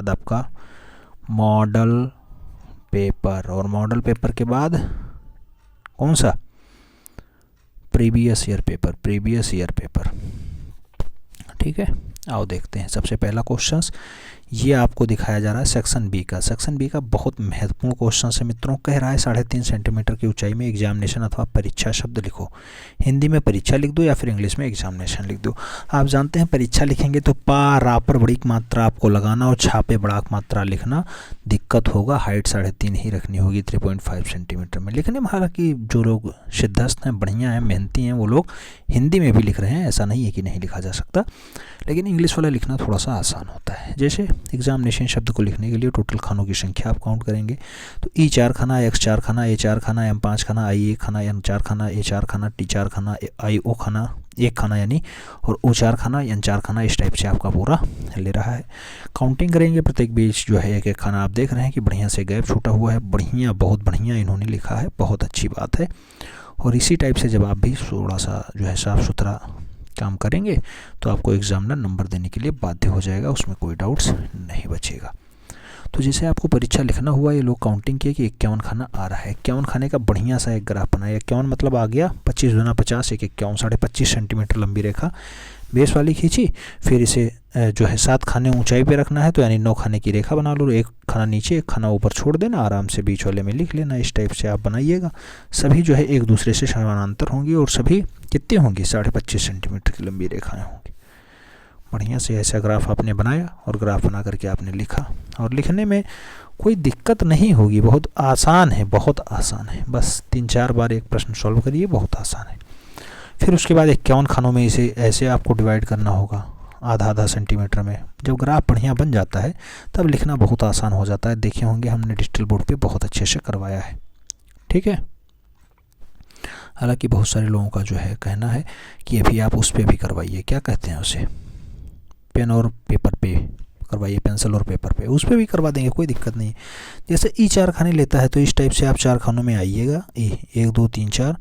बाद आपका model paper, और मॉडल पेपर के बाद कौन सा, प्रीवियस ईयर पेपर। ठीक है, आओ देखते हैं। सबसे पहला क्वेश्चंस ये आपको दिखाया जा रहा है सेक्शन बी का। सेक्शन बी का बहुत महत्वपूर्ण क्वेश्चन है मित्रों। कह रहा है 3.5 सेंटीमीटर की ऊंचाई में एग्जामिनेशन अथवा परीक्षा शब्द लिखो। हिंदी में परीक्षा लिख दो या फिर इंग्लिश में एग्जामिनेशन लिख दो। आप जानते हैं परीक्षा लिखेंगे तो पा रा पर बड़ी मात्रा आपको लगाना और छापे बड़ा मात्रा लिखना दिक्कत होगा। हाइट 3.5 ही रखनी होगी 3.5 सेंटीमीटर में। लिखने में हालांकि जो लोग सिद्धस्त हैं, बढ़िया हैं, मेहनती हैं, वो लोग हिंदी में भी लिख रहे हैं, ऐसा नहीं है कि नहीं लिखा जा सकता, लेकिन इंग्लिश वाला लिखना थोड़ा सा आसान होता है। जैसे एग्जामिनेशन शब्द को लिखने के लिए टोटल खानों की संख्या आप काउंट करेंगे तो E4 खाना, X4 खाना, A4 खाना, M5 खाना, I1 खाना, N4 खाना, A4 खाना, T4 खाना, IO खाना, 1 खाना यानी, और O4 खाना, N4 खाना, इस टाइप से आपका पूरा ले रहा है। काउंटिंग करेंगे प्रत्येक बीच जो है एक एक खाना। आप देख रहे हैं कि बढ़िया से गैप छूटा हुआ है, बढ़िया, बहुत बढ़िया इन्होंने लिखा है, बहुत अच्छी बात है। और इसी टाइप से जब आप भी थोड़ा सा जो है साफ़ सुथरा काम करेंगे तो आपको एग्जामिनर नंबर देने के लिए बाध्य हो जाएगा, उसमें कोई डाउट्स नहीं बचेगा। तो जैसे आपको परीक्षा लिखना हुआ, ये लोग काउंटिंग किए कि 51 खाना आ रहा है। 51 खाने का बढ़िया सा एक ग्राफ बनाया। 51 मतलब आ गया 25 गुना 50, 51, 25.5 सेंटीमीटर लंबी रेखा बेस वाली खींची। फिर इसे जो है 7 खाने ऊंचाई पे रखना है तो यानी 9 खाने की रेखा बना लो। एक खाना नीचे, एक खाना ऊपर छोड़ देना, आराम से बीच वाले में लिख लेना। इस टाइप से आप बनाइएगा। सभी जो है एक दूसरे से समानांतर होंगी और सभी कितनी होंगी, 25.5 सेंटीमीटर की लंबी रेखाएं होंगी। बढ़िया से ऐसा ग्राफ आपने बनाया और ग्राफ बना करके आपने लिखा, और लिखने में कोई दिक्कत नहीं होगी, बहुत आसान है, बहुत आसान है। बस 3-4 बार एक प्रश्न सॉल्व करिए, बहुत आसान है। फिर उसके बाद 51 खानों में इसे ऐसे आपको डिवाइड करना होगा आधा सेंटीमीटर में। जब ग्राफ बढ़िया बन जाता है तब लिखना बहुत आसान हो जाता है। देखे होंगे हमने डिजिटल बोर्ड पे बहुत अच्छे से करवाया है। ठीक है, हालांकि बहुत सारे लोगों का जो है कहना है कि अभी आप उस पर भी करवाइए, क्या कहते हैं उसे, पेन और पेपर पे करवाइए, पेंसिल और पेपर पे, उस पर भी करवा देंगे, कोई दिक्कत नहीं। जैसे E4 खाने लेता है तो इस टाइप से आप 4 खानों में आइएगा। 1 2 3 4,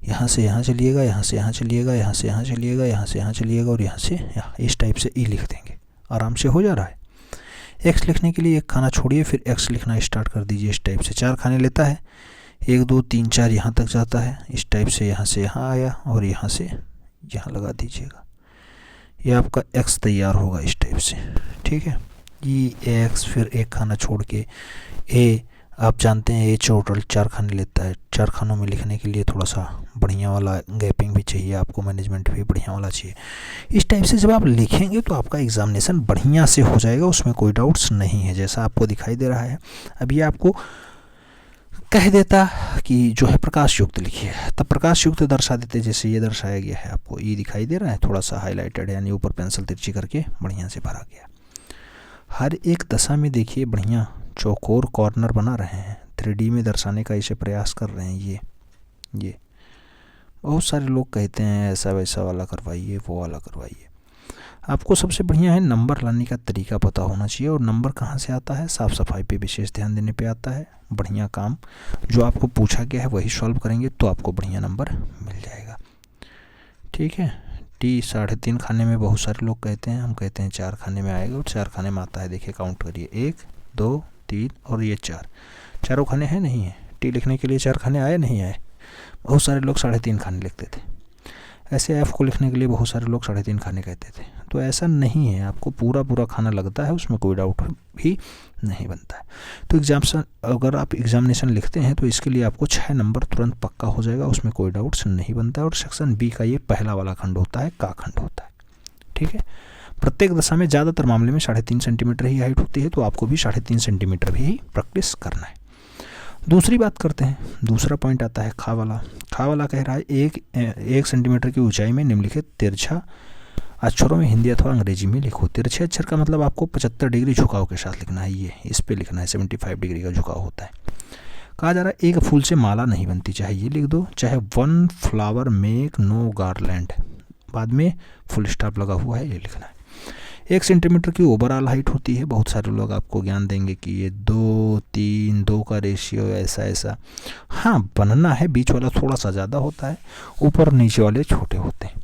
यहाँ से यहाँ चलिएगा, यहाँ से यहाँ चलिएगा, यहाँ से यहाँ चलिएगा, यहाँ से यहाँ चलिएगा, और यहाँ से यहाँ, इस टाइप से लिख देंगे, आराम से हो जा रहा है। X लिखने के लिए एक खाना छोड़िए, फिर X लिखना स्टार्ट कर दीजिए। इस टाइप से 4 खाने लेता है, 1 2 3 4 यहाँ तक जाता है। इस टाइप से यहाँ से यहाँ आया और यहाँ से यहाँ लगा दीजिएगा। ये आपका X तैयार होगा इस टाइप से। ठीक है, ये X, फिर एक खाना छोड़ के A, आप जानते हैं A टोटल 4 खाने लेता है। 4 खानों में लिखने के लिए थोड़ा सा बढ़िया वाला गैपिंग भी चाहिए आपको, मैनेजमेंट भी बढ़िया वाला चाहिए। इस टाइप से जब आप लिखेंगे तो आपका एग्जामिनेशन बढ़िया से हो जाएगा, उसमें कोई डाउट्स नहीं है, जैसा आपको दिखाई दे रहा है। अभी आपको कह देता कि जो है प्रकाश युक्त लिखिए, तब प्रकाश युक्त दर्शा देते, जैसे ये दर्शाया गया है। आपको ये दिखाई दे रहा है, थोड़ा सा हाईलाइटेड, यानी ऊपर पेंसिल तिरछी करके बढ़िया से भरा गया। हर एक दशा में देखिए बढ़िया चौकोर कॉर्नर बना रहे हैं, 3D में दर्शाने का इसे प्रयास कर रहे हैं। ये बहुत सारे लोग कहते हैं ऐसा वैसा वाला करवाइए, वो वाला करवाइए। आपको सबसे बढ़िया है नंबर लाने का तरीका पता होना चाहिए, और नंबर कहाँ से आता है, साफ़ सफाई पे विशेष ध्यान देने पे आता है। बढ़िया काम जो आपको पूछा गया है वही सॉल्व करेंगे तो आपको बढ़िया नंबर मिल जाएगा। ठीक है, T 3.5 खाने में बहुत सारे लोग कहते हैं, हम कहते हैं 4 खाने में आएगा, और 4 खाने में आता है। देखिए काउंट करिए, 1 2 3 और ये 4, चारों खाने हैं नहीं है। T लिखने के लिए 4 खाने आए नहीं आए। बहुत सारे लोग 3.5 खाने लिखते थे। ऐसे F को लिखने के लिए बहुत सारे लोग 3.5 खाने कहते थे। तो ऐसा नहीं है, आपको पूरा खाना लगता है, उसमें कोई डाउट भी नहीं बनता है। तो अगर आप एग्जामिनेशन लिखते हैं तो इसके लिए आपको 6 नंबर तुरंत पक्का हो जाएगा, उसमें कोई डाउट्स नहीं बनता है। और सेक्शन बी का ये पहला वाला खंड होता है, का खंड होता है। ठीक है, प्रत्येक दशा में ज़्यादातर मामले में 3.5 सेंटीमीटर ही हाइट होती है, तो आपको भी 3.5 सेंटीमीटर भी प्रैक्टिस करना है। दूसरी बात करते हैं, दूसरा पॉइंट आता है खा वाला। खा वाला कह रहा है 1 सेंटीमीटर की ऊंचाई में निम्नलिखित तिरछा अक्षरों में हिंदी अथवा अंग्रेजी में लिखो। तिरछे अक्षर का मतलब आपको 75 डिग्री झुकाव के साथ लिखना है, ये इस पे लिखना है, 75 डिग्री का झुकाव होता है। कहा जा रहा है एक फूल से माला नहीं बनती, चाहे ये लिख दो, चाहे 1 फ्लावर मेक नो गार्लैंड, बाद में फुल स्टॉप लगा हुआ है, ये लिखना है। 1 सेंटीमीटर की ओवरऑल हाइट होती है। बहुत सारे लोग आपको ज्ञान देंगे कि ये 2 3 2 का रेशियो ऐसा। हाँ, बनना है, बीच वाला थोड़ा सा ज़्यादा होता है, ऊपर नीचे वाले छोटे होते हैं।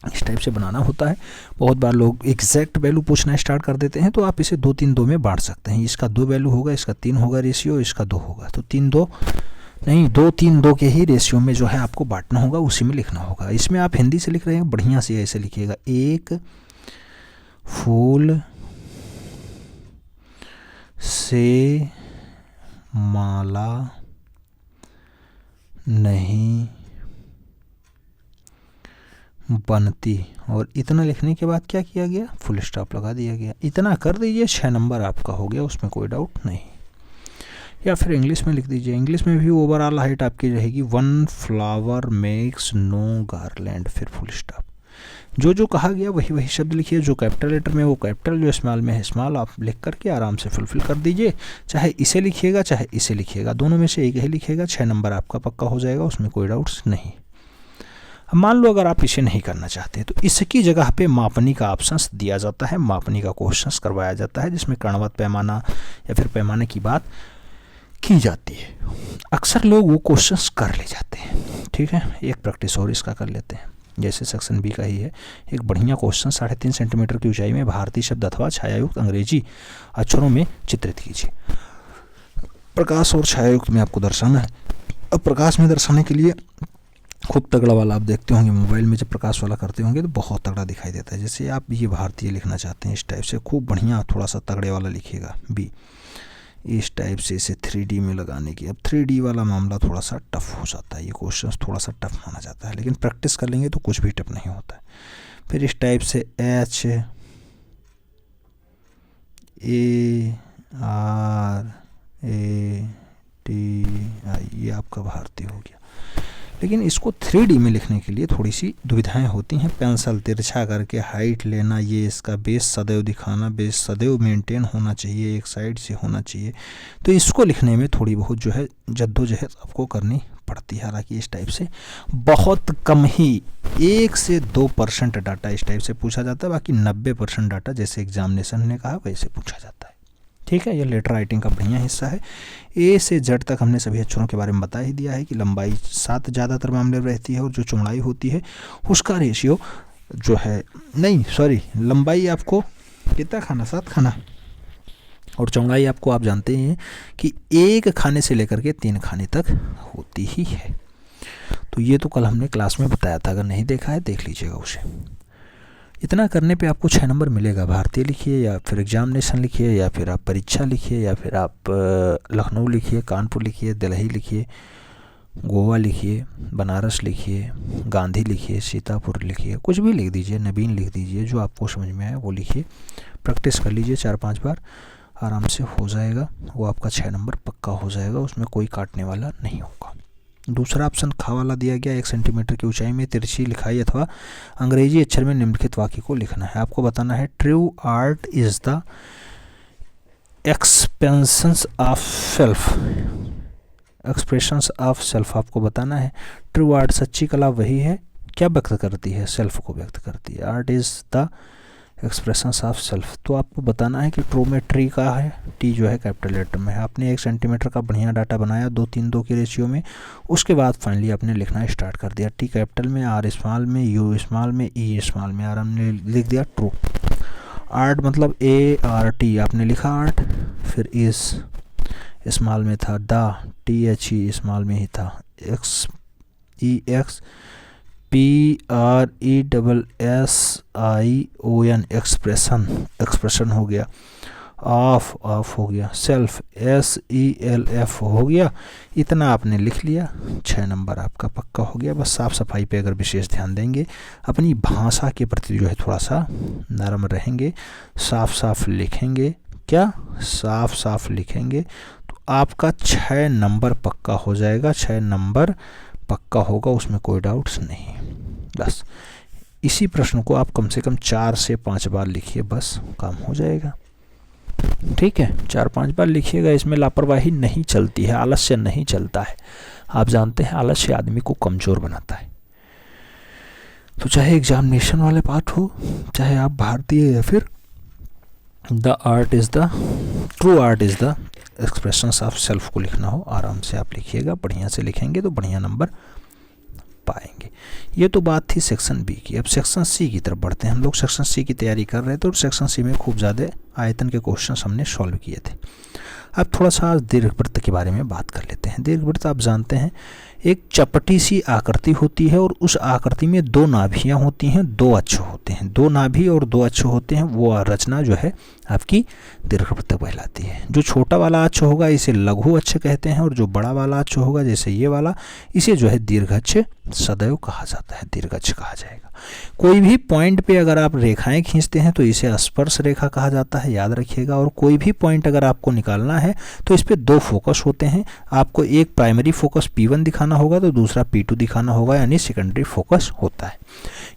इस टाइप से बनाना होता है। बहुत बार लोग एग्जैक्ट वैल्यू पूछना स्टार्ट कर देते हैं, तो आप इसे 2 3 2 में बांट सकते हैं। इसका 2 वैल्यू होगा, इसका 3 होगा रेशियो, इसका 2 होगा, तो 3 2 नहीं 2 3 2 के ही रेशियो में जो है आपको बांटना होगा, उसी में लिखना होगा। इसमें आप हिंदी से लिख रहे हैं, बढ़िया से ऐसे लिखिएगा, एक फूल से माला नहीं बनती, और इतना लिखने के बाद क्या किया गया, फुल स्टॉप लगा दिया गया। इतना कर दीजिए, 6 नंबर आपका हो गया, उसमें कोई डाउट नहीं। या फिर इंग्लिश में लिख दीजिए, इंग्लिश में भी ओवरऑल हाइट आपकी रहेगी 1 फ्लावर मेक्स नो गार्लैंड, फिर फुल स्टॉप। जो जो कहा गया वही वही शब्द लिखिए, जो कैपिटल लेटर में वो कैपिटल, जो स्मॉल में है स्मॉल, आप लिख करके आराम से फुलफिल कर दीजिए। चाहे इसे लिखिएगा चाहे इसे लिखिएगा, दोनों में से एक ही लिखिएगा, 6 नंबर आपका पक्का हो जाएगा, उसमें कोई डाउट्स नहीं। अब मान लो अगर आप इसे नहीं करना चाहते तो इसकी जगह पे मापनी का ऑप्शन दिया जाता है, मापनी का क्वेश्चन करवाया जाता है, जिसमें कणवत पैमाना या फिर पैमाने की बात की जाती है। अक्सर लोग वो क्वेश्चंस कर ले जाते हैं। ठीक है, एक प्रैक्टिस और इसका कर लेते हैं, जैसे सेक्शन बी का ही है। एक बढ़िया क्वेश्चन, 3.5 सेंटीमीटर की ऊंचाई में भारतीय शब्द अथवा छायायुक्त अंग्रेजी अक्षरों में चित्रित कीजिए। प्रकाश और छायायुक्त में आपको दर्शाना है। अब प्रकाश में दर्शाने के लिए खूब तगड़ा वाला आप देखते होंगे मोबाइल में, जब प्रकाश वाला करते होंगे तो बहुत तगड़ा दिखाई देता है। जैसे आप ये भारतीय लिखना चाहते हैं, इस टाइप से खूब बढ़िया थोड़ा सा तगड़े वाला लिखिएगा बी, इस टाइप से इसे 3D में लगाने की। अब 3D वाला मामला थोड़ा सा टफ हो जाता है, ये क्वेश्चन थोड़ा सा टफ माना जाता है, लेकिन प्रैक्टिस कर लेंगे तो कुछ भी टफ नहीं होता है। फिर इस टाइप से HART ये आपका भारतीय हो गया। लेकिन इसको 3D में लिखने के लिए थोड़ी सी दुविधाएं होती हैं। पेंसिल तिरछा करके हाइट लेना, ये इसका बेस सदैव दिखाना, बेस सदैव मेंटेन होना चाहिए, एक साइड से होना चाहिए, तो इसको लिखने में थोड़ी बहुत जो है जद्दोजहद आपको करनी पड़ती है। हालांकि इस टाइप से बहुत कम ही 1 से 2% डाटा इस टाइप से पूछा जाता है, बाकी 90% डाटा जैसे एग्जामिनेशन ने कहा वैसे पूछा जाता है। ठीक है, ये लेटर राइटिंग का बढ़िया हिस्सा है। ए से जेड तक हमने सभी अक्षरों के बारे में बता ही दिया है कि लंबाई 7 ज़्यादातर मामले में रहती है, और जो चौड़ाई होती है उसका रेशियो जो है, नहीं सॉरी, लंबाई आपको कितना खाना, 7 खाना, और चौड़ाई आपको आप जानते हैं कि 1 खाने से लेकर के 3 खाने तक होती ही है। तो ये तो कल हमने क्लास में बताया था, अगर नहीं देखा है देख लीजिएगा उसे। इतना करने पे आपको 6 नंबर मिलेगा। भारतीय लिखिए, या फिर एग्जामिनेशन लिखिए, या फिर आप परीक्षा लिखिए, या फिर आप लखनऊ लिखिए, कानपुर लिखिए, दिल्ली लिखिए, गोवा लिखिए, बनारस लिखिए, गांधी लिखिए, सीतापुर लिखिए, कुछ भी लिख दीजिए, नवीन लिख दीजिए, जो आपको समझ में आए वो लिखिए। प्रैक्टिस कर लीजिए 4-5 बार, आराम से हो जाएगा, वो आपका 6 नंबर पक्का हो जाएगा, उसमें कोई काटने वाला नहीं होगा। दूसरा ऑप्शन खा वाला दिया गया, 1 सेंटीमीटर की ऊंचाई में तिरछी लिखाई अथवा अंग्रेजी अक्षर में निम्नलिखित वाक्य को लिखना है। आपको बताना है true art is the expansions of self, expressions of self आपको बताना है। ट्रू आर्ट सच्ची कला वही है, क्या व्यक्त करती है, सेल्फ को व्यक्त करती है। Art is the expressions of self, तो आपको बताना है कि ट्रू में ट्री का है, टी जो है कैपिटल लेटर में है। आपने 1 सेंटीमीटर का बढ़िया डाटा बनाया 2-3-2 के रेशियो में, उसके बाद फाइनली आपने लिखना स्टार्ट कर दिया। टी कैपिटल में, आर स्मॉल में, यू स्मॉल में, ई स्मॉल में, और हमने लिख दिया ट्रू। आर्ट मतलब ART, आपने लिखा आर्ट, फिर इस स्मॉल में था, द THE स्मॉल में ही था, EXPRESSION एक्सप्रेशन हो गया, ऑफ हो गया, सेल्फ SELF हो गया। इतना आपने लिख लिया, 6 नंबर आपका पक्का हो गया। बस साफ़ सफाई पे अगर विशेष ध्यान देंगे, अपनी भाषा के प्रति जो है थोड़ा सा नरम रहेंगे, साफ साफ लिखेंगे, क्या साफ साफ लिखेंगे, तो आपका 6 नंबर पक्का हो जाएगा। 6 नंबर पक्का होगा, उसमें कोई डाउट्स नहीं। बस इसी प्रश्न को आप कम से कम 4 से 5 बार लिखिए, बस काम हो जाएगा। ठीक है, 4-5 बार लिखिएगा, इसमें लापरवाही नहीं चलती है, आलस्य नहीं चलता है। आप जानते हैं आलस्य आदमी को कमज़ोर बनाता है। तो चाहे एग्जामिनेशन वाले पार्ट हो, चाहे आप भारतीय, या फिर the art is the true art is the expressions of self को लिखना हो, आराम से आप लिखिएगा। बढ़िया से लिखेंगे तो बढ़िया नंबर पाएंगे। ये तो बात थी सेक्शन बी की। अब सेक्शन सी की तरफ बढ़ते हैं। हम लोग सेक्शन सी की तैयारी कर रहे थे और सेक्शन सी में खूब ज़्यादा आयतन के क्वेश्चन हमने सॉल्व किए थे। अब थोड़ा सा दीर्घवृत्त के बारे में बात कर लेते हैं। दीर्घवृत्त आप जानते हैं एक चपटी सी आकृति होती है और उस आकृति में दो नाभियाँ होती हैं, दो अक्ष होते हैं, दो नाभि और दो अक्ष होते हैं। वो रचना जो है आपकी दीर्घवृत्त कहलाती है। जो छोटा वाला अक्ष होगा इसे लघु अक्ष कहते हैं और जो बड़ा वाला अक्ष होगा जैसे ये वाला, इसे जो है दीर्घ अक्ष सदैव कहा जाता है, दीर्घ अक्ष कहा जाएगा। कोई भी पॉइंट पे अगर आप रेखाएं खींचते हैं तो इसे स्पर्श रेखा कहा जाता है, याद रखिएगा। और कोई भी पॉइंट अगर आपको निकालना है तो इस पे दो फोकस होते हैं। आपको एक प्राइमरी फोकस P1 दिखाना होगा तो दूसरा P2 दिखाना होगा, यानी सेकेंडरी फोकस होता है।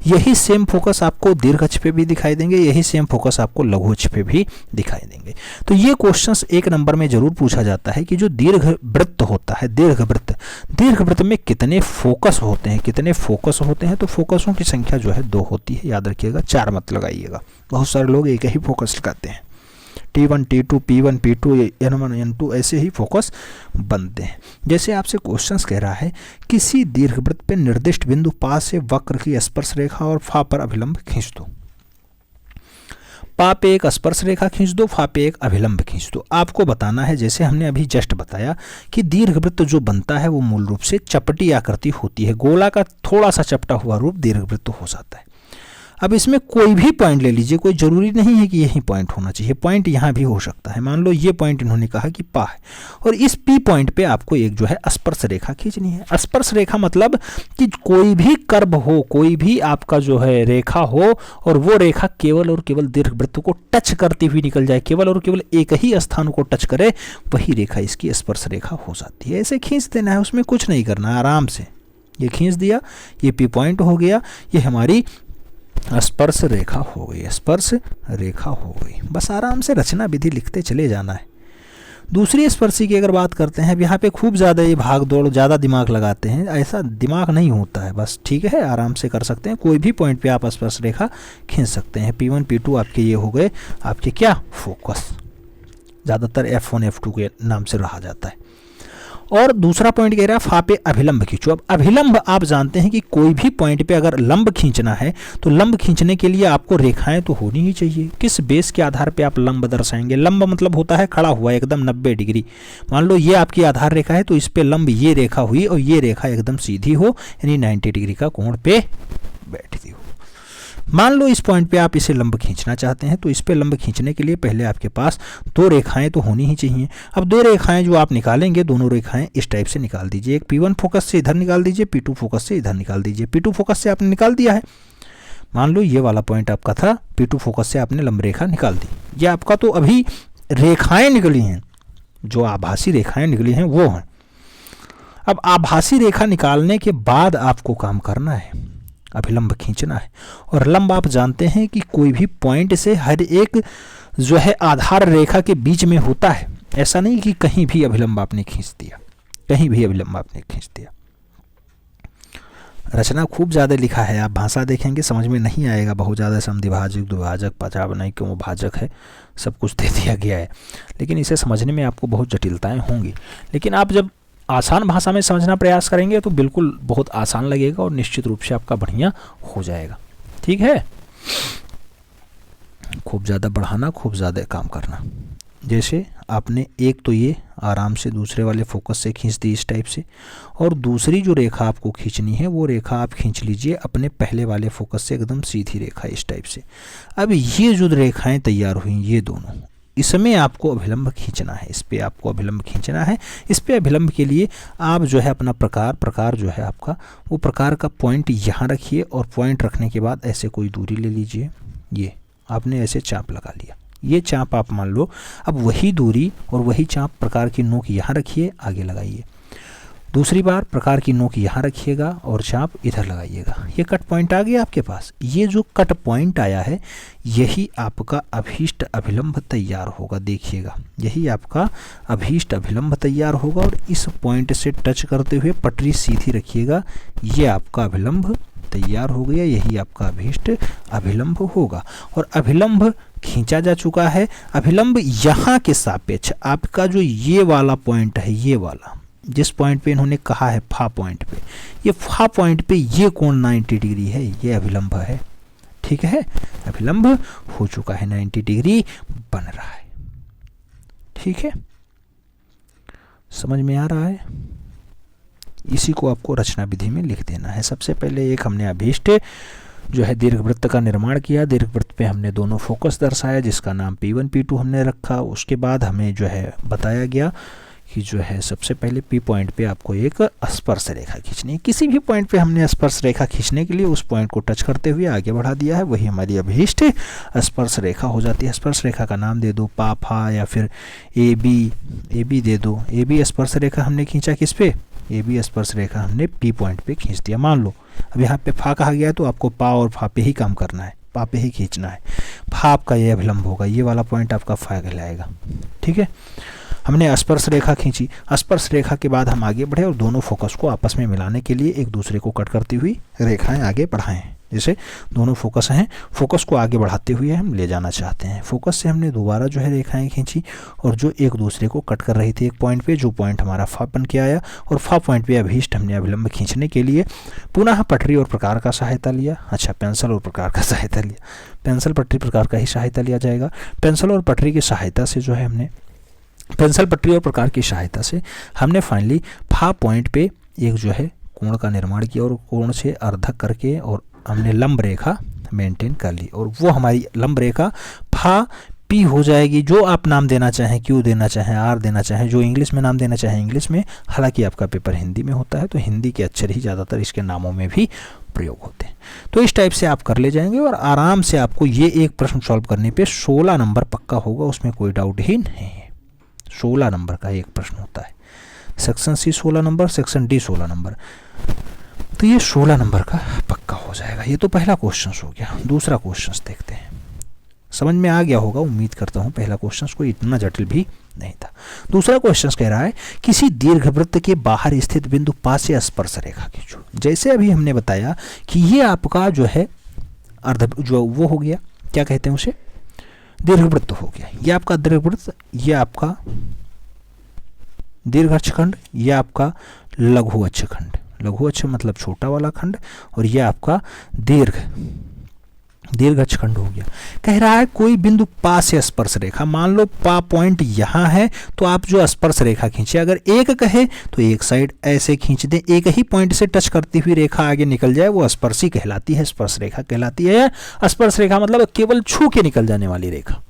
यही सेम फोकस आपको दीर्घ अक्ष पे भी दिखाई देंगे, यही सेम फोकस आपको लघु अक्ष पे भी दिखाई देंगे। तो ये क्वेश्चंस एक नंबर में जरूर पूछा जाता है कि जो दीर्घवृत्त होता है, दीर्घवृत्त में कितने फोकस होते हैं, कितने फोकस होते हैं। तो फोकसों की संख्या जो है 2 होती है, याद रखिएगा, 4 मत लगाइएगा। बहुत सारे लोग एक ही फोकस लगाते हैं, T1 T2 P1 P2 N1 N2 ऐसे ही फोकस बनते हैं। जैसे आपसे क्वेश्चंस कह रहा है किसी दीर्घवृत्त पे निर्दिष्ट बिंदु पा से वक्र की स्पर्श रेखा और फा पर अभिलंब खींच दो। पा पे एक स्पर्श रेखा खींच दो, फा पे एक अभिलंब खींच दो। आपको बताना है, जैसे हमने अभी जस्ट बताया कि दीर्घवृत्त जो बनता है वो मूल रूप से चपटी आकृति होती है। गोला का थोड़ा सा चपटा हुआ रूप दीर्घवृत्त हो जाता है। अब इसमें कोई भी पॉइंट ले लीजिए, कोई ज़रूरी नहीं है कि यही पॉइंट होना चाहिए, पॉइंट यहाँ भी हो सकता है। मान लो ये पॉइंट इन्होंने कहा कि पा है और इस पी पॉइंट पे आपको एक जो है स्पर्श रेखा खींचनी है। स्पर्श रेखा मतलब कि कोई भी कर्व हो, कोई भी आपका जो है रेखा हो और वो रेखा केवल और केवल दीर्घवृत्त को टच करती हुई निकल जाए, केवल और केवल एक ही स्थान को टच करे, वही रेखा इसकी स्पर्श रेखा हो जाती है। ऐसे खींच देना है, उसमें कुछ नहीं करना है, आराम से ये खींच दिया, ये पी पॉइंट हो गया, ये हमारी स्पर्श रेखा हो गई, स्पर्श रेखा हो गई। बस आराम से रचना विधि लिखते चले जाना है। दूसरी स्पर्शी की अगर बात करते हैं, अब यहाँ पे खूब ज़्यादा ये भाग दौड़ ज़्यादा दिमाग लगाते हैं, ऐसा दिमाग नहीं होता है, बस ठीक है, आराम से कर सकते हैं। कोई भी पॉइंट पे आप स्पर्श रेखा खींच सकते हैं। P1 P2 आपके ये हो गए आपके क्या फोकस, ज़्यादातर F1 F2 के नाम से रहा जाता है। और दूसरा पॉइंट कह रहा है फा पे अभिलंब खींचो। अब अभिलंब आप जानते हैं कि कोई भी पॉइंट पे अगर लंब खींचना है तो लंब खींचने के लिए आपको रेखाएं तो होनी ही चाहिए। किस बेस के आधार पे आप लंब दर्शाएंगे? लंब मतलब होता है खड़ा हुआ एकदम 90 डिग्री। मान लो ये आपकी आधार रेखा है तो इस पे लंब ये रेखा हुई और ये रेखा एकदम सीधी हो, यानी 90 डिग्री का कोण पे बैठती हो। मान लो इस पॉइंट पे आप इसे लंब खींचना चाहते हैं तो इस पे लंब खींचने के लिए पहले आपके पास दो रेखाएं तो होनी ही चाहिए। अब दो रेखाएं जो आप निकालेंगे, दोनों रेखाएं इस टाइप से निकाल दीजिए। एक P1 फोकस से इधर निकाल दीजिए, P2 फोकस से इधर निकाल दीजिए। P2 फोकस से आपने निकाल दिया है, मान लो ये वाला पॉइंट आपका था, P2 फोकस से आपने लंब रेखा निकाल दी। ये आपका तो अभी रेखाएं निकली हैं, जो आभासी रेखाएं निकली हैं वो हैं। अब आभासी रेखा निकालने के बाद आपको काम करना है, अभिलंब खींचना है। और लंब आप जानते हैं कि कोई भी पॉइंट से हर एक जो है आधार रेखा के बीच में होता है। ऐसा नहीं कि कहीं भी अभिलंब आपने खींच दिया, कहीं भी अभिलंब आपने खींच दिया। रचना खूब ज़्यादा लिखा है, आप भाषा देखेंगे समझ में नहीं आएगा, बहुत ज़्यादा समद्विभाजक, द्विभाजक, पचावनयी, क्यों भाजक है, सब कुछ दे दिया गया है। लेकिन इसे समझने में आपको बहुत जटिलताएँ होंगी। लेकिन आप जब आसान भाषा में समझना प्रयास करेंगे तो बिल्कुल बहुत आसान लगेगा और निश्चित रूप से आपका बढ़िया हो जाएगा। ठीक है, खूब ज़्यादा बढ़ाना, खूब ज़्यादा काम करना। जैसे आपने एक तो ये आराम से दूसरे वाले फोकस से खींच दी इस टाइप से, और दूसरी जो रेखा आपको खींचनी है वो रेखा आप खींच लीजिए अपने पहले वाले फोकस से एकदम सीधी रेखा इस टाइप से। अब ये जो रेखाएं तैयार हुई ये दोनों, इसमें आपको अभिलंब खींचना है, इस पे आपको अभिलंब खींचना है। इस पे अभिलंब के लिए आप जो है अपना प्रकार जो है आपका, वो प्रकार का पॉइंट यहाँ रखिए और पॉइंट रखने के बाद ऐसे कोई दूरी ले लीजिए। ये आपने ऐसे चाप लगा लिया, ये चाप आप मान लो। अब वही दूरी और वही चाप प्रकार की नोक यहाँ रखिए, आगे लगाइए। दूसरी बार प्रकार की नोक यहाँ रखिएगा और चाप इधर लगाइएगा। ये कट पॉइंट आ गया आपके पास। ये जो कट पॉइंट आया है यही आपका अभीष्ट अभिलंब तैयार होगा। देखिएगा, यही आपका अभीष्ट अभिलंब तैयार होगा और इस पॉइंट से टच करते हुए पटरी सीधी रखिएगा। ये आपका अभिलंब तैयार हो गया, यही आपका अभीष्ट अभिलंब होगा। और अभिलंब खींचा जा चुका है। अभिलंब यहाँ के सापेक्ष आपका जो ये वाला पॉइंट है, जिस पॉइंट पे इन्होंने कहा है फा पॉइंट पे, ये फा पॉइंट पे ये कोण 90 डिग्री है, ये अभिलंब है। ठीक है, अभिलंब हो चुका है, 90 डिग्री बन रहा है। ठीक है, समझ में आ रहा है? इसी को आपको रचना विधि में लिख देना है। सबसे पहले एक हमने अभीष्ट जो है दीर्घवृत्त का निर्माण किया, दीर्घवृत्त पे हमने दोनों फोकस दर्शाया जिसका नाम P1 P2 हमने रखा। उसके बाद हमें जो है बताया गया कि जो है सबसे पहले P पॉइंट पे आपको एक स्पर्श रेखा खींचनी है। किसी भी पॉइंट पे हमने स्पर्श रेखा खींचने के लिए उस पॉइंट को टच करते हुए आगे बढ़ा दिया है, वही हमारी अभीष्ट स्पर्श रेखा हो जाती है। स्पर्श रेखा का नाम दे दो पा फा या फिर AB दे दो। AB स्पर्श रेखा हमने खींचा किस पे? AB स्पर्श रेखा हमने P पॉइंट पे खींच दिया। मान लो अब यहाँ पे फा कहा गया तो आपको पा और फा पे ही काम करना है, पा पे ही खींचना है। फा आपका ये अभिलंब होगा, ये वाला पॉइंट आपका फा कहलाएगा। ठीक है, हमने स्पर्श रेखा खींची। स्पर्श रेखा के बाद हम आगे बढ़े और दोनों फोकस को आपस में मिलाने के लिए एक दूसरे को कट करती हुई रेखाएं आगे बढ़ाएं। जैसे दोनों फोकस हैं, फोकस को आगे बढ़ाते हुए हम ले जाना चाहते हैं। फोकस से हमने दोबारा जो है रेखाएं खींची और जो एक दूसरे को कट कर रही थी एक पॉइंट पे, जो पॉइंट हमारा फा बन के आया, और फा पॉइंट पे अभीष्ट हमने अभिलंब खींचने के लिए पुनः पटरी और प्रकार का सहायता लिया। अच्छा, पेंसिल और प्रकार का सहायता लिया, पेंसिल पटरी प्रकार का ही सहायता लिया जाएगा। पेंसिल और पटरी की सहायता से जो है हमने पेंसिल पटरी और प्रकार की सहायता से हमने फाइनली फा पॉइंट पे एक जो है कोण का निर्माण किया और कोण से अर्धक करके और हमने लंब रेखा मेंटेन कर ली, और वो हमारी लंब रेखा फा पी हो जाएगी। जो आप नाम देना चाहें, क्यू देना चाहें, आर देना चाहें, जो इंग्लिश में नाम देना चाहें इंग्लिश में। हालांकि आपका पेपर हिंदी में होता है तो हिंदी के अक्षर ही ज़्यादातर इसके नामों में भी प्रयोग होते हैं। तो इस टाइप से आप कर ले जाएंगे और आराम से आपको ये एक प्रश्न सॉल्व करने पे 16 नंबर पक्का होगा, उसमें कोई डाउट ही नहीं है। 16 नंबर का एक प्रश्न होता है, section C 16 number, section D 16 number, तो ये 16 नंबर का पक्का हो जाएगा। ये तो पहला क्वेश्चन हो गया। दूसरा क्वेश्चन देखते हैं, समझ में आ गया होगा उम्मीद करता हूँ। पहला क्वेश्चन कोई इतना जटिल भी नहीं था। दूसरा क्वेश्चन कह रहा है किसी दीर्घवृत्त के बाहर स्थित बिंदु पा से स्पर्श रेखा खींचो। जैसे अभी हमने बताया कि ये आपका जो है जो वो हो गया, क्या कहते हैं उसे, दीर्घवृत्त हो गया। ये आपका दीर्घवृत्त, ये आपका दीर्घ अक्षखंड, ये आपका लघु अक्षखंड। लघु अक्ष मतलब छोटा वाला खंड, और ये आपका दीर्घ अक्षखंड हो गया। कह रहा है कोई बिंदु पा से स्पर्श रेखा, मान लो पा पॉइंट यहाँ है तो आप जो स्पर्श रेखा खींचे, अगर एक कहे तो एक साइड ऐसे खींच दें, एक ही पॉइंट से टच करती हुई रेखा आगे निकल जाए, वो स्पर्शी कहलाती है, स्पर्श रेखा कहलाती है। स्पर्श रेखा मतलब केवल छू के निकल जाने वाली रेखा।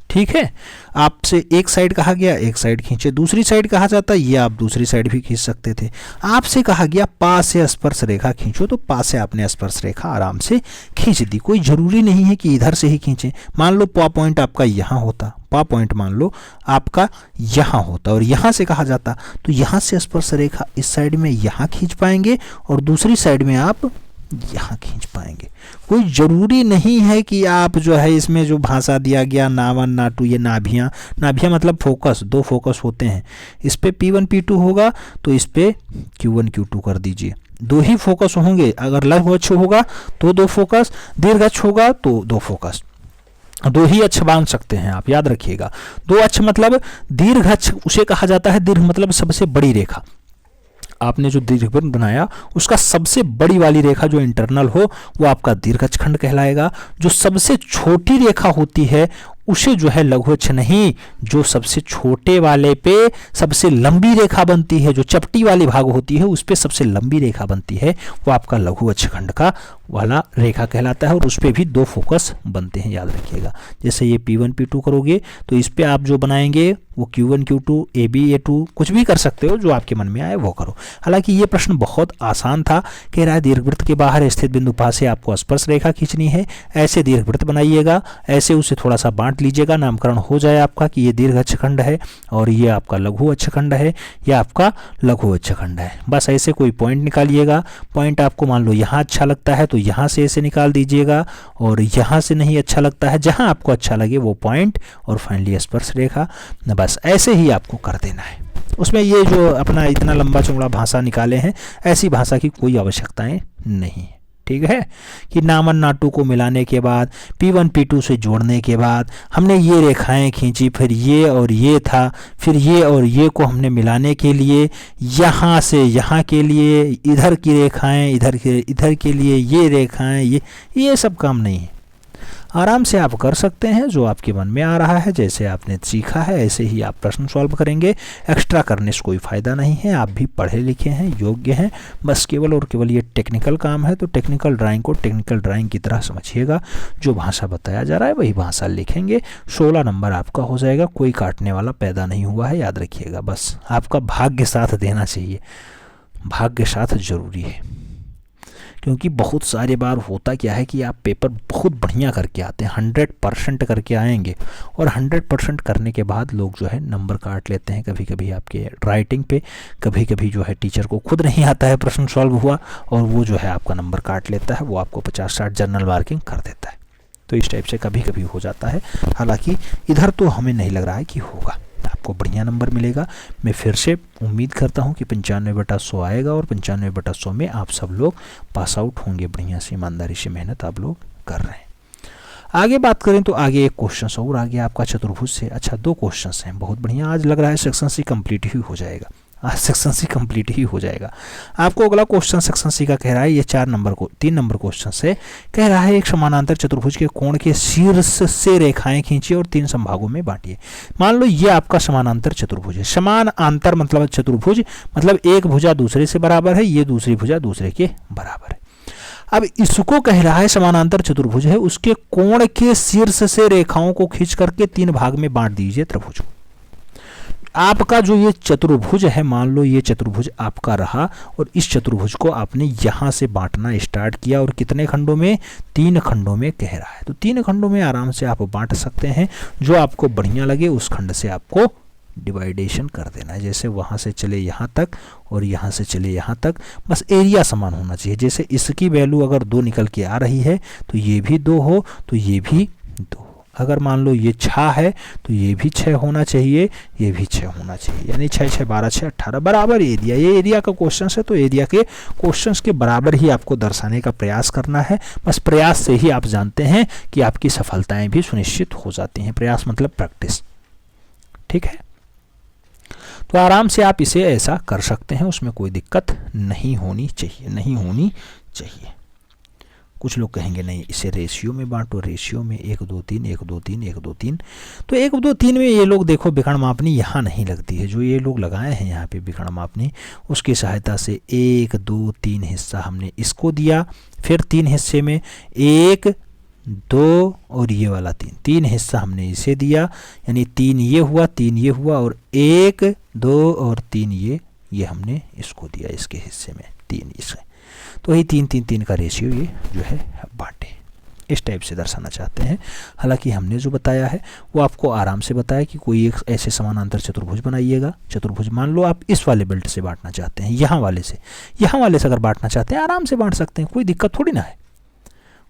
ठीक है, आपसे एक साइड कहा गया एक साइड खींचे, दूसरी साइड कहा जाता ये आप दूसरी साइड भी खींच सकते थे। आपसे कहा गया पा से स्पर्श रेखा खींचो, तो पा से आपने स्पर्श रेखा आराम से खींच दी। कोई जरूरी नहीं है कि इधर से ही खींचें। मान लो पा पॉइंट आपका यहाँ होता, पा पॉइंट मान लो आपका यहाँ होता और यहाँ से कहा जाता, तो यहाँ से स्पर्श रेखा इस साइड में यहाँ खींच पाएंगे और दूसरी साइड में आप यहाँ खींच पाएंगे। कोई ज़रूरी नहीं है कि आप जो है इसमें जो भाषा दिया गया ना1 ना2, ये नाभियाँ मतलब फोकस, दो फोकस होते हैं। इस पे P1 P2 होगा तो इस पे Q1 Q2 कर दीजिए। दो ही फोकस होंगे, अगर लघु अक्ष होगा तो दो फोकस, दीर्घ अक्ष होगा तो दो फोकस। दो ही अक्ष बांध सकते हैं आप, याद रखिएगा। दो अक्ष मतलब दीर्घ अक्ष उसे कहा जाता है, दीर्घ मतलब सबसे बड़ी रेखा। आपने जो दीर्घवृत्त बनाया उसका सबसे बड़ी वाली रेखा जो इंटरनल हो वो आपका दीर्घ अक्षखंड कहलाएगा। जो सबसे छोटी रेखा होती है उसे जो है लघु अक्ष नहीं, जो सबसे छोटे वाले पे सबसे लंबी रेखा बनती है, जो चपटी वाली भाग होती है उस पे सबसे लंबी रेखा बनती है, वो आपका लघु अक्षखंड का वाला रेखा कहलाता है। और उस पे भी दो फोकस बनते हैं, याद रखिएगा। जैसे ये P1 P2 करोगे तो इस पे आप जो बनाएंगे वो Q1 Q2 AB A2 कुछ भी कर सकते हो, जो आपके मन में आए वो करो। हालांकि ये प्रश्न बहुत आसान था। कह रहा है दीर्घवृत्त के बाहर स्थित बिंदु पा से आपको स्पर्श रेखा खींचनी है। ऐसे दीर्घवृत्त बनाइएगा, ऐसे उसे थोड़ा सा बांट लीजिएगा, नामकरण हो जाए आपका कि ये दीर्घ अक्षखंड है और ये आपका लघु अक्षखंड है, या आपका लघु अक्षखंड है। बस ऐसे कोई पॉइंट निकालिएगा। पॉइंट आपको मान लो यहाँ अच्छा लगता है तो यहाँ से ऐसे निकाल दीजिएगा, और यहाँ से नहीं अच्छा लगता है, जहाँ आपको अच्छा लगे वो पॉइंट, और फाइनली स्पर्श रेखा। बस ऐसे ही आपको कर देना है। उसमें ये जो अपना इतना लंबा चौड़ा भाषा निकाले हैं, ऐसी भाषा की कोई आवश्यकताएं नहीं है। ठीक है, कि नामन नाटू को मिलाने के बाद P1 P2 से जोड़ने के बाद हमने ये रेखाएं खींची, फिर ये और ये था, फिर ये और ये को हमने मिलाने के लिए यहाँ से यहाँ के लिए इधर की रेखाएं, इधर के लिए ये रेखाएं, ये सब काम नहीं है। आराम से आप कर सकते हैं, जो आपके मन में आ रहा है, जैसे आपने सीखा है ऐसे ही आप प्रश्न सॉल्व करेंगे। एक्स्ट्रा करने से कोई फ़ायदा नहीं है, आप भी पढ़े लिखे हैं, योग्य हैं, बस केवल और केवल ये टेक्निकल काम है। तो टेक्निकल ड्राइंग को टेक्निकल ड्राइंग की तरह समझिएगा, जो भाषा बताया जा रहा है वही भाषा लिखेंगे। 16 नंबर आपका हो जाएगा, कोई काटने वाला पैदा नहीं हुआ है, याद रखिएगा। बस आपका भाग्य साथ देना चाहिए, भाग्य साथ ज़रूरी है, क्योंकि बहुत सारे बार होता क्या है कि आप पेपर बहुत बढ़िया करके आते हैं, 100% करके आएंगे, और 100% करने के बाद लोग जो है नंबर काट लेते हैं, कभी कभी आपके राइटिंग पे, कभी कभी जो है टीचर को खुद नहीं आता है प्रश्न सॉल्व हुआ, और वो जो है आपका नंबर काट लेता है, वो आपको 50-60 जनरल मार्किंग कर देता है। तो इस टाइप से कभी कभी हो जाता है, हालांकि इधर तो हमें नहीं लग रहा है कि होगा, आपको बढ़िया नंबर मिलेगा। मैं फिर से उम्मीद करता हूं कि 95/100 आएगा, और 95/100 में आप सब लोग पास आउट होंगे। बढ़िया से ईमानदारी से मेहनत आप लोग कर रहे हैं। आगे बात करें तो आगे एक क्वेश्चन और आ गया आपका चतुर्भुज से। अच्छा, 2 क्वेश्चन हैं, बहुत बढ़िया। आज लग रहा है सेक्शन सी कंप्लीट ही हो जाएगा, आज सेक्शन सी कंप्लीट ही हो जाएगा। आपको अगला क्वेश्चन सेक्शन सी का कह रहा है, ये 3 नंबर क्वेश्चन से कह रहा है, एक समानांतर चतुर्भुज के कोण के शीर्ष से रेखाएं खींचिए और 3 संभागों में बांटिए। मान लो ये आपका समानांतर चतुर्भुज है। समानांतर मतलब चतुर्भुज मतलब एक भुजा दूसरे से बराबर है, ये दूसरी भुजा दूसरे के बराबर है। अब इसको कह रहा है समानांतर चतुर्भुज है, उसके कोण के शीर्ष से रेखाओं को खींच करके 3 भाग में बांट दीजिए त्रिभुज को। आपका जो ये चतुर्भुज है, मान लो ये चतुर्भुज आपका रहा, और इस चतुर्भुज को आपने यहाँ से बांटना स्टार्ट किया, और कितने खंडों में? 3 खंडों में कह रहा है। तो 3 खंडों में आराम से आप बांट सकते हैं, जो आपको बढ़िया लगे उस खंड से आपको डिवाइडेशन कर देना है। जैसे वहाँ से चले यहाँ तक और यहाँ से चले यहाँ तक, बस एरिया समान होना चाहिए। जैसे इसकी वैल्यू अगर 2 निकल के आ रही है तो ये भी 2 हो, तो ये भी 2। अगर मान लो ये 6 है तो ये भी 6 होना चाहिए, ये भी 6 होना चाहिए, यानी 6 6 12 6 18 बराबर एरिया। ये एरिया का क्वेश्चन है, तो एरिया के क्वेश्चंस के बराबर ही आपको दर्शाने का प्रयास करना है। बस प्रयास से ही आप जानते हैं कि आपकी सफलताएं भी सुनिश्चित हो जाती हैं। प्रयास मतलब प्रैक्टिस, ठीक है। तो आराम से आप इसे ऐसा कर सकते हैं, उसमें कोई दिक्कत नहीं होनी चाहिए, नहीं होनी चाहिए। कुछ लोग कहेंगे नहीं इसे रेशियो में बांटो, रेशियो में 1 2 3 1 2 3 1 2 3। तो 1 2 3 में ये लोग देखो विकर्ण मापनी यहाँ नहीं लगती है, जो ये लोग लगाए हैं यहाँ पे विकर्ण मापनी, उसकी सहायता से 1 2 3 हिस्सा हमने इसको दिया, फिर 3 हिस्से में 1 2 और ये वाला 3 हिस्सा हमने इसे दिया, यानी 3 ये हुआ, 3 ये हुआ, और 1 2 और 3 ये हमने इसको दिया, इसके हिस्से में 3 इसे। तो यही 3 3 3 का रेशियो ये जो है बांटे, इस टाइप से दर्शाना चाहते हैं। हालांकि हमने जो बताया है वो आपको आराम से बताया कि कोई एक ऐसे समानांतर चतुर्भुज बनाइएगा। चतुर्भुज मान लो आप इस वाले बेल्ट से बांटना चाहते हैं, यहाँ वाले से अगर बांटना चाहते हैं आराम से बांट सकते हैं, कोई दिक्कत थोड़ी ना है,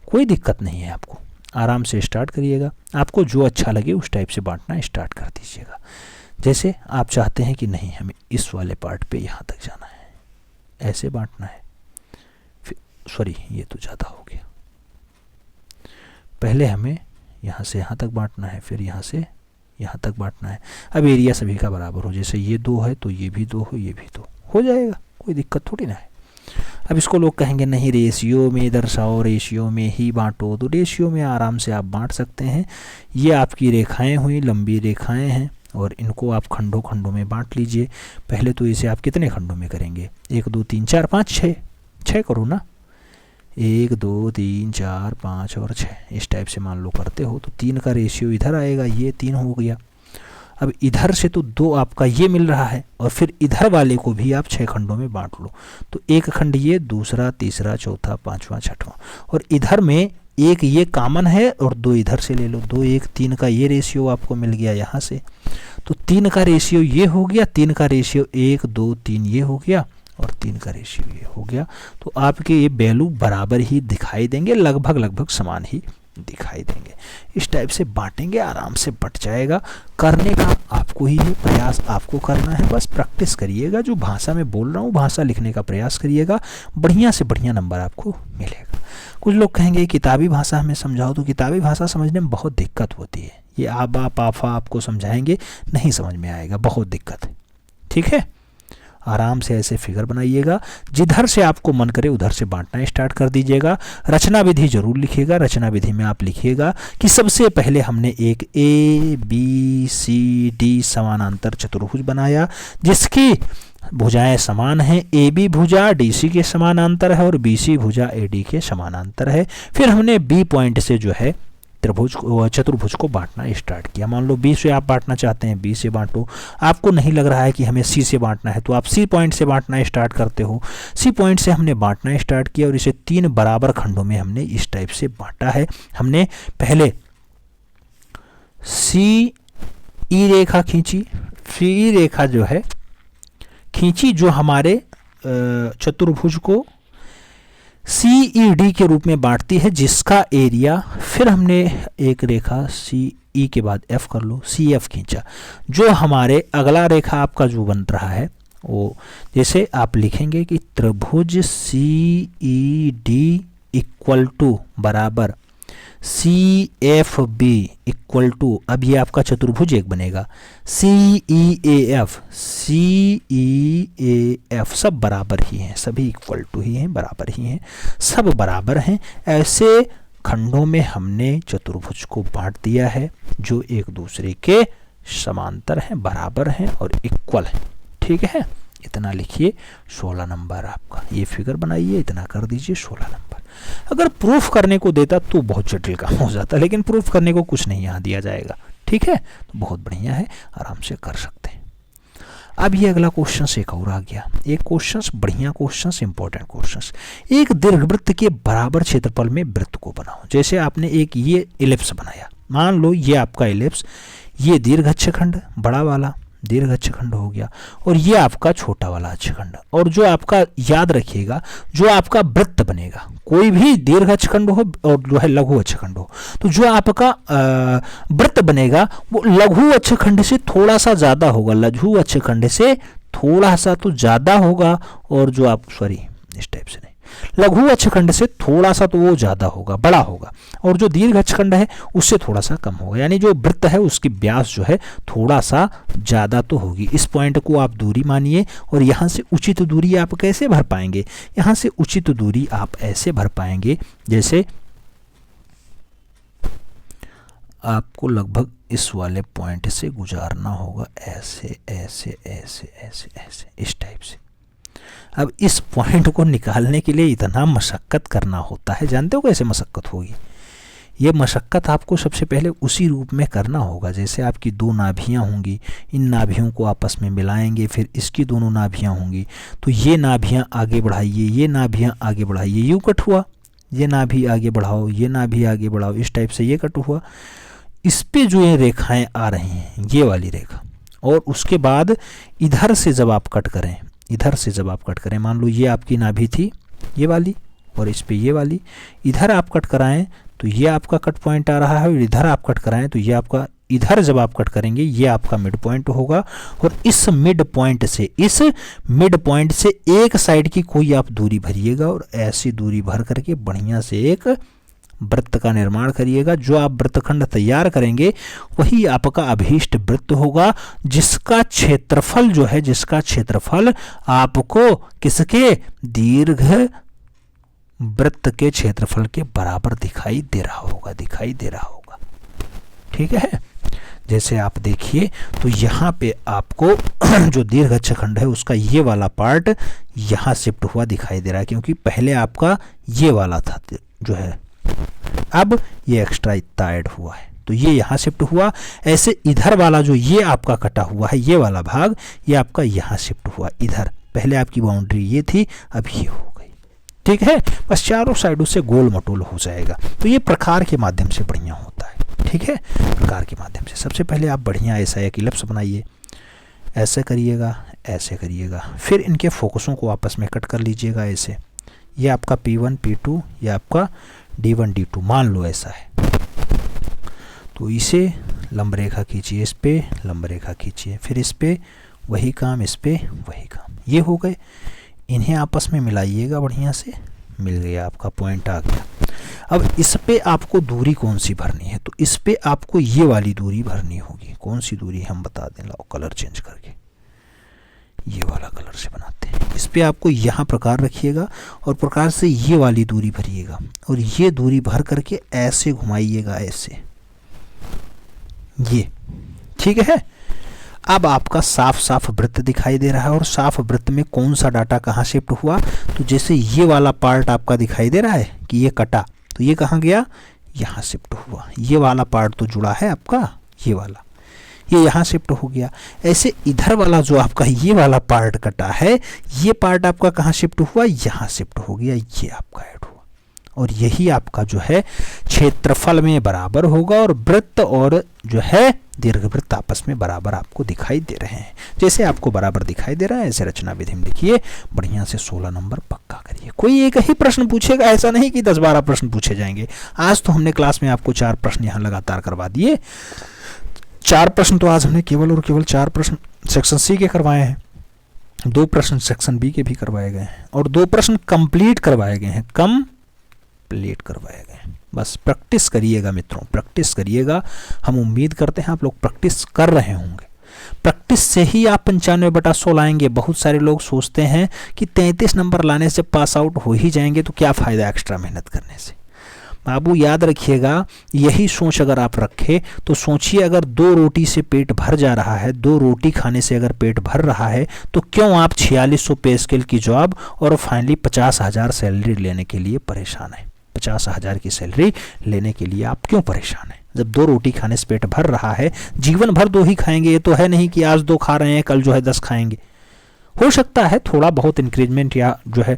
कोई दिक्कत नहीं है। आपको आराम से स्टार्ट करिएगा, आपको जो अच्छा लगे उस टाइप से बांटना स्टार्ट कर दीजिएगा। जैसे आप चाहते हैं कि नहीं हमें इस वाले पार्ट पे यहाँ तक जाना है, ऐसे बांटना है, सॉरी ये तो ज़्यादा हो गया, पहले हमें यहाँ से यहाँ तक बांटना है, फिर यहाँ से यहाँ तक बांटना है। अब एरिया सभी का बराबर हो, जैसे ये 2 है तो ये भी 2 हो, ये भी 2 हो जाएगा, कोई दिक्कत थोड़ी ना है। अब इसको लोग कहेंगे नहीं रेशियो में दर्शाओ, रेशियो में ही बांटो, तो रेशियो में आराम से आप बांट सकते हैं। ये आपकी रेखाएँ हुई, लंबी रेखाएँ हैं, और इनको आप खंडों खंडों में बांट लीजिए। पहले तो इसे आप कितने खंडों में करेंगे? 1 2 3 4 5 6 करो ना, 1 2 3 4 5 और 6, इस टाइप से मान लो करते हो तो 3 का रेशियो इधर आएगा, ये 3 हो गया। अब इधर से तो 2 आपका ये मिल रहा है, और फिर इधर वाले को भी आप 6 खंडों में बांट लो, तो 1 खंड ये, दूसरा, तीसरा, चौथा, 5वां, 6वां, और इधर में 1 ये कॉमन है और 2 इधर से ले लो, 2 1 3 का ये रेशियो आपको मिल गया यहाँ से, तो 3 का रेशियो ये हो गया, 3 का रेशियो 1 2 3 ये हो गया, और 3 का रेशियो ये हो गया। तो आपके ये वैल्यू बराबर ही दिखाई देंगे, लगभग समान ही दिखाई देंगे। इस टाइप से बांटेंगे, आराम से बट जाएगा। करने का आपको ही है, प्रयास आपको करना है, बस प्रैक्टिस करिएगा। जो भाषा में बोल रहा हूँ भाषा लिखने का प्रयास करिएगा, बढ़िया से बढ़िया नंबर आपको मिलेगा। कुछ लोग कहेंगे किताबी भाषा हमें समझाओ, तो किताबी भाषा समझने में बहुत दिक्कत होती है। ये आबा पाफा आपको समझाएंगे नहीं समझ में आएगा, बहुत दिक्कत है। ठीक है, आराम से ऐसे फिगर बनाइएगा, जिधर से आपको मन करे उधर से बांटना स्टार्ट कर दीजिएगा। रचना विधि जरूर लिखिएगा। रचना विधि में आप लिखिएगा कि सबसे पहले हमने एक ABCD समानांतर चतुर्भुज बनाया जिसकी भुजाएं समान हैं। AB भुजा DC के समानांतर है और BC भुजा AD के समानांतर है। फिर हमने B पॉइंट से जो है चतुर्भुज को बांटना स्टार्ट किया। मान लो B से आप बांटना चाहते हैं, B से बांटो। आपको नहीं लग रहा है कि हमें C से बांटना है, तो आप C पॉइंट से बांटना स्टार्ट करते हो। C पॉइंट से हमने बांटना स्टार्ट किया और इसे 3 बराबर खंडों में हमने इस टाइप से बांटा है। हमने पहले CE रेखा खींची, CE रेखा जो है खींची जो हमारे चतुर्भुज को CED के रूप में बांटती है, जिसका एरिया, फिर हमने एक रेखा CE के बाद F कर लो, CF खींचा। जो हमारे अगला रेखा आपका जो बन रहा है वो जैसे आप लिखेंगे कि त्रिभुज CED इक्वल टू बराबर CFB इक्वल टू, अब ये आपका चतुर्भुज एक बनेगा, CEAF, CEAF सब बराबर ही हैं, सभी इक्वल टू ही हैं, बराबर ही हैं, सब बराबर हैं। ऐसे खंडों में हमने चतुर्भुज को बांट दिया है जो एक दूसरे के समांतर हैं, बराबर हैं और इक्वल हैं। ठीक है, इतना लिखिए, 16 नंबर आपका। ये फिगर बनाइए, इतना कर दीजिए, 16 नंबर। अगर प्रूफ करने को देता तो बहुत जटिल काम हो जाता, लेकिन प्रूफ करने को कुछ नहीं यहाँ दिया जाएगा। ठीक है, तो बहुत बढ़िया है, आराम से कर सकते हैं। अब ये अगला क्वेश्चन एक और आ गया। एक क्वेश्चन बढ़िया क्वेश्चन, इंपॉर्टेंट क्वेश्चन। एक दीर्घवृत्त के बराबर क्षेत्रफल में वृत्त को बनाओ। जैसे आपने एक ये इलिप्स बनाया, मान लो ये आपका इलिप्स, ये दीर्घ अक्षखंड बड़ा वाला दीर्घ अक्षखंड हो गया और ये आपका छोटा वाला अक्षखंड। और जो आपका याद रखिएगा, जो आपका वृत्त बनेगा, कोई भी दीर्घ अक्षखंड हो और जो है लघु अक्षखंड हो, तो जो आपका वृत्त बनेगा वो लघु अक्षखंड से थोड़ा सा ज़्यादा होगा, लघु अक्षखंड से थोड़ा सा तो ज़्यादा होगा। और जो आप इस टाइप से नहीं, लघु अक्षखंड से थोड़ा सा तो वो ज़्यादा होगा, बड़ा होगा। और जो दीर्घ अक्षखंड है उससे थोड़ा सा कम होगा, यानी जो वृत्त है उसकी व्यास जो है थोड़ा सा ज़्यादा तो होगी। इस पॉइंट को आप दूरी मानिए और यहाँ से उचित दूरी आप कैसे भर पाएंगे? यहाँ से उचित दूरी आप ऐसे भर पाएंगे जैसे आपको लगभग इस वाले पॉइंट से गुजारना होगा, ऐसे ऐसे ऐसे ऐसे ऐसे इस टाइप से। अब इस पॉइंट को निकालने के लिए इतना मशक्क़त करना होता है, जानते हो कैसे मशक्क़त होगी? ये मशक्क़त आपको सबसे पहले उसी रूप में करना होगा जैसे आपकी 2 नाभियाँ होंगी, इन नाभियों को आपस में मिलाएंगे, फिर इसकी दोनों नाभियाँ होंगी, तो ये नाभियाँ आगे बढ़ाइए, ये नाभियाँ आगे बढ़ाइए, यूँ कट हुआ, ये नाभि आगे बढ़ाओ, ये नाभि आगे बढ़ाओ, इस टाइप से ये कट हुआ। इस पे जो ये रेखाएँ आ रही हैं, ये वाली रेखा, और उसके बाद इधर से जब आप कट करें, इधर से जब आप कट करें, मान लो ये आपकी नाभि थी ये वाली और इस पे ये वाली, इधर आप कट कराएं तो ये आपका कट पॉइंट आ रहा है, और इधर आप कट कराएं तो ये आपका, इधर जब आप कट करेंगे ये आपका मिड पॉइंट होगा। और इस मिड पॉइंट से एक साइड की कोई आप दूरी भरिएगा और ऐसी दूरी भर करके बढ़िया से एक वृत्त का निर्माण करिएगा। जो आप वृत्तखंड तैयार करेंगे वही आपका अभीष्ट वृत्त होगा, जिसका क्षेत्रफल जो है, जिसका क्षेत्रफल आपको किसके, दीर्घ वृत्त के क्षेत्रफल के बराबर दिखाई दे रहा होगा। ठीक है, जैसे आप देखिए तो यहाँ पे आपको जो दीर्घ अक्षखंड है उसका ये वाला पार्ट यहाँ शिफ्ट हुआ दिखाई दे रहा है, क्योंकि पहले आपका ये वाला था जो है, अब ये एक्स्ट्रा इतना ऐड हुआ है तो ये यहाँ शिफ्ट हुआ। ऐसे इधर वाला जो ये आपका कटा हुआ है, ये वाला भाग, ये आपका यहाँ शिफ्ट हुआ इधर। पहले आपकी बाउंड्री ये थी, अब ये हो गई। ठीक है, बस चारों साइडों से गोल मटोल हो जाएगा। तो ये प्रकार के माध्यम से बढ़िया होता है। ठीक है, प्रकार के माध्यम से सबसे पहले आप बढ़िया ऐसा एक इलिप्स बनाइए, ऐसे करिएगा, ऐसे करिएगा, फिर इनके फोकसों को आपस में कट कर लीजिएगा ऐसे। ये आपका P1 P2, ये आपका D1 D2 मान लो ऐसा है। तो इसे लंब रेखा खींचिए, इस पे लंब रेखा खींचिए, फिर इस पे वही काम, इस पे वही काम, ये हो गए। इन्हें आपस में मिलाइएगा बढ़िया से, मिल गया, आपका पॉइंट आ गया। अब इस पे आपको दूरी कौन सी भरनी है, तो इस पे आपको ये वाली दूरी भरनी होगी। कौन सी दूरी हम बता दें, लाओ कलर चेंज करके ये वाला कलर से बनाते हैं। इस पे आपको यहाँ प्रकार रखिएगा और प्रकार से ये वाली दूरी भरिएगा और ये दूरी भर करके ऐसे घुमाइएगा, ऐसे, ये ठीक है। अब आपका साफ साफ वृत्त दिखाई दे रहा है और साफ वृत्त में कौन सा डाटा कहाँ शिफ्ट हुआ, तो जैसे ये वाला पार्ट आपका दिखाई दे रहा है कि ये कटा, तो ये कहाँ गया, यहाँ शिफ्ट हुआ। ये वाला पार्ट तो जुड़ा है आपका, ये वाला, ये यहाँ शिफ्ट हो गया। ऐसे इधर वाला जो आपका ये वाला पार्ट कटा है, ये पार्ट आपका कहाँ शिफ्ट हुआ, यहाँ शिफ्ट हो गया, ये आपका ऐड हुआ। और यही आपका जो है क्षेत्रफल में बराबर होगा और वृत्त और जो है दीर्घवृत्त आपस में बराबर आपको दिखाई दे रहे हैं। जैसे आपको बराबर दिखाई दे रहा है ऐसे रचना विधि में लिखिए, बढ़िया से 16 नंबर पक्का करिए। कोई एक ही प्रश्न पूछेगा, ऐसा नहीं कि 10-12 प्रश्न पूछे जाएंगे। आज तो हमने क्लास में आपको 4 प्रश्न यहाँ लगातार करवा दिए। 4 प्रश्न तो आज हमने केवल और केवल 4 प्रश्न सेक्शन सी के करवाए हैं, 2 प्रश्न सेक्शन बी के भी करवाए गए हैं और 2 प्रश्न कंप्लीट करवाए गए हैं, कंप्लीट करवाए गए हैं। बस प्रैक्टिस करिएगा मित्रों, प्रैक्टिस करिएगा। हम उम्मीद करते हैं आप लोग प्रैक्टिस कर रहे होंगे। प्रैक्टिस से ही आप 95/100 लाएंगे। बहुत सारे लोग सोचते हैं कि 33 नंबर लाने से पास आउट हो ही जाएंगे, तो क्या फ़ायदा एक्स्ट्रा मेहनत करने से। बाबू याद रखिएगा, यही सोच अगर आप रखें तो सोचिए, अगर 2 रोटी से पेट भर जा रहा है, 2 रोटी खाने से अगर पेट भर रहा है, तो क्यों आप 4600 पे स्केल की जॉब और फाइनली 50,000 सैलरी लेने के लिए परेशान है। 50,000 की सैलरी लेने के लिए आप क्यों परेशान हैं? जब 2 रोटी खाने से पेट भर रहा है, जीवन भर 2 ही खाएंगे। ये तो है नहीं कि आज 2 खा रहे हैं, कल जो है 10 खाएंगे। हो सकता है थोड़ा बहुत इंक्रीजमेंट या जो है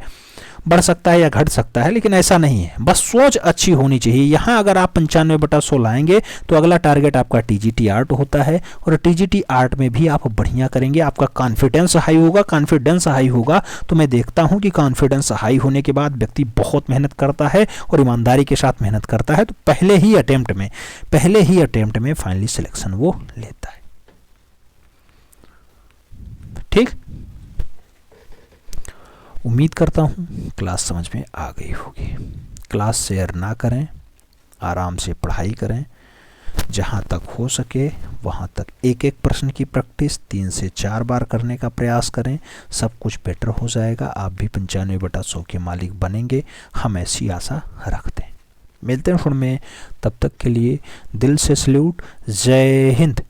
बढ़ सकता है या घट सकता है, लेकिन ऐसा नहीं है। बस सोच अच्छी होनी चाहिए। यहाँ अगर आप 95/100 लाएंगे तो अगला टारगेट आपका टीजीटी आर्ट होता है और टीजीटी आर्ट में भी आप बढ़िया करेंगे। आपका कॉन्फिडेंस हाई होगा। कॉन्फिडेंस हाई होगा तो मैं देखता हूँ कि कॉन्फिडेंस हाई होने के बाद व्यक्ति बहुत मेहनत करता है और ईमानदारी के साथ मेहनत करता है, तो पहले ही अटेम्प्ट में फाइनली सिलेक्शन वो लेता है। ठीक, उम्मीद करता हूँ क्लास समझ में आ गई होगी। क्लास शेयर ना करें, आराम से पढ़ाई करें। जहाँ तक हो सके वहाँ तक एक एक प्रश्न की प्रैक्टिस 3 से 4 बार करने का प्रयास करें। सब कुछ बेटर हो जाएगा। आप भी 95/100 के मालिक बनेंगे, हम ऐसी आशा रखते हैं। मिलते हैं फिर में, तब तक के लिए दिल से सल्यूट। जय हिंद।